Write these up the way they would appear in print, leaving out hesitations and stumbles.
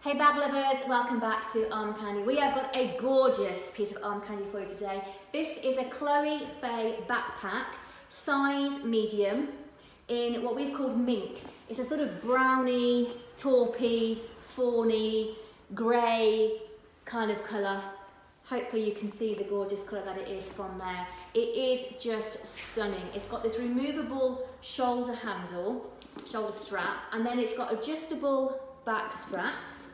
Hey bag lovers, welcome back to Armcandy. We have got a gorgeous piece of Armcandy for you today. This is a Chloé Faye backpack, size medium, in what we've called mink. It's a sort of browny, taupey, fawny, grey kind of colour. Hopefully you can see the gorgeous colour that it is from there. It is just stunning. It's got this removable shoulder handle, shoulder strap, and then it's got adjustable back straps.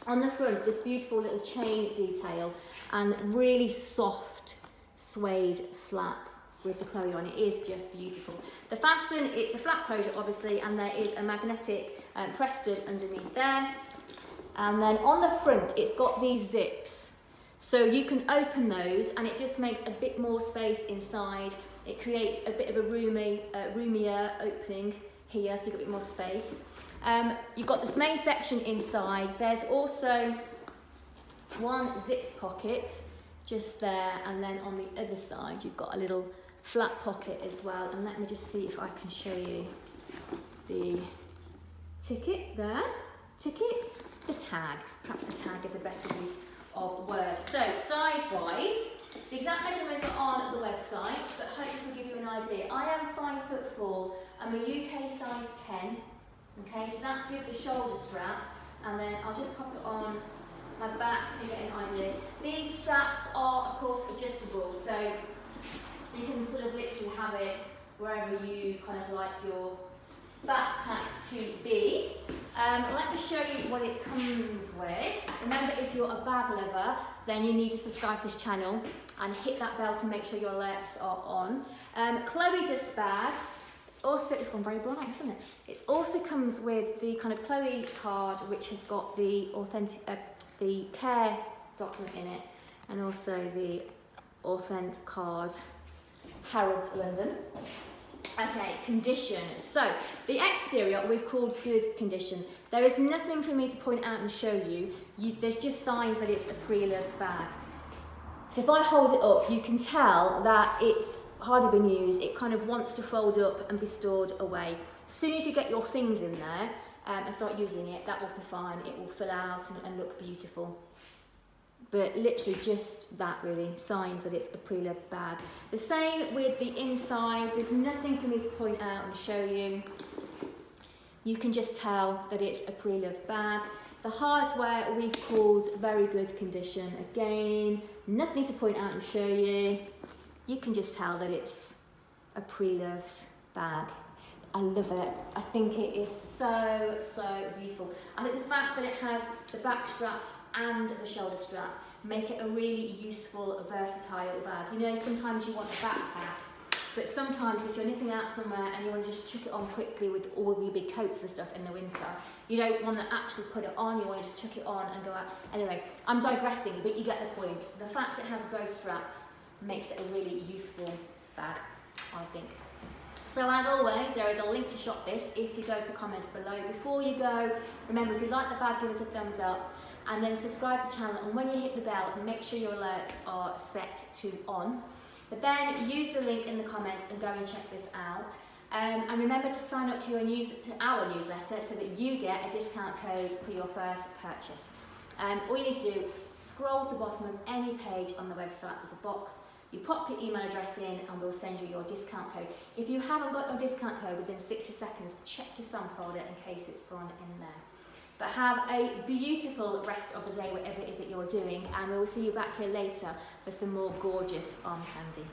On the front, this beautiful little chain detail and really soft suede flap with the Chloé on. It is just beautiful. The fasten, it's a flat closure obviously, and there is a magnetic press stud underneath there. And then on the front, it's got these zips. So you can open those and it just makes a bit more space inside. It creates a bit of a roomier opening here, so you've got a bit more space. You've got this main section inside. There's also one zipped pocket just there, and then on the other side you've got a little flat pocket as well. And let me just see if I can show you the ticket there. The tag. Perhaps the tag is a better use of the word. So size-wise, the exact measurements are on the website, but hopefully to give you an idea. I am 5'4". I'm a UK size 10. Okay, so that's with the shoulder strap, and then I'll just pop it on my back so you get an idea. These straps are, of course, adjustable, so you can sort of literally have it wherever you kind of like your backpack to be. Let me show you what it comes with. Remember, if you're a bag lover, then you need to subscribe to this channel and hit that bell to make sure your alerts are on. Chloé dust bag. Also, it's gone very bright, hasn't it? It also comes with the kind of Chloé card, which has got the the care document in it, and also the authentic card, Harrods, London. Okay, condition. So the exterior we've called good condition. There is nothing for me to point out and show you. There's just signs that it's a pre-loved bag. So if I hold it up, you can tell that it's hardly been used. It kind of wants to fold up and be stored away. As soon as you get your things in there and start using it, that will be fine. It will fill out and look beautiful. But literally just that really, signs that it's a pre-loved bag. The same with the inside. There's nothing for me to point out and show you. You can just tell that it's a pre-loved bag. The hardware we've called very good condition. Again, nothing to point out and show you. You can just tell that it's a pre-loved bag. I love it. I think it is so, so beautiful. I think the fact that it has the back straps and the shoulder strap make it a really useful, versatile bag. You know, sometimes you want a backpack, but sometimes if you're nipping out somewhere and you want to just chuck it on quickly with all your big coats and stuff in the winter, you don't want to actually put it on, you want to just chuck it on and go out. Anyway, I'm digressing, but you get the point. The fact it has both straps makes it a really useful bag, I think. So as always, there is a link to shop this if you go to the comments below. Before you go, remember, if you like the bag, give us a thumbs up and then subscribe to the channel, and when you hit the bell, make sure your alerts are set to on. But then use the link in the comments and go and check this out. And remember to sign up to our newsletter so that you get a discount code for your first purchase. All you need to do, scroll to the bottom of any page on the website, there's a box. You pop your email address in and we'll send you your discount code. If you haven't got your discount code within 60 seconds, check your spam folder in case it's gone in there. But have a beautiful rest of the day, whatever it is that you're doing, and we'll see you back here later for some more gorgeous Armcandy.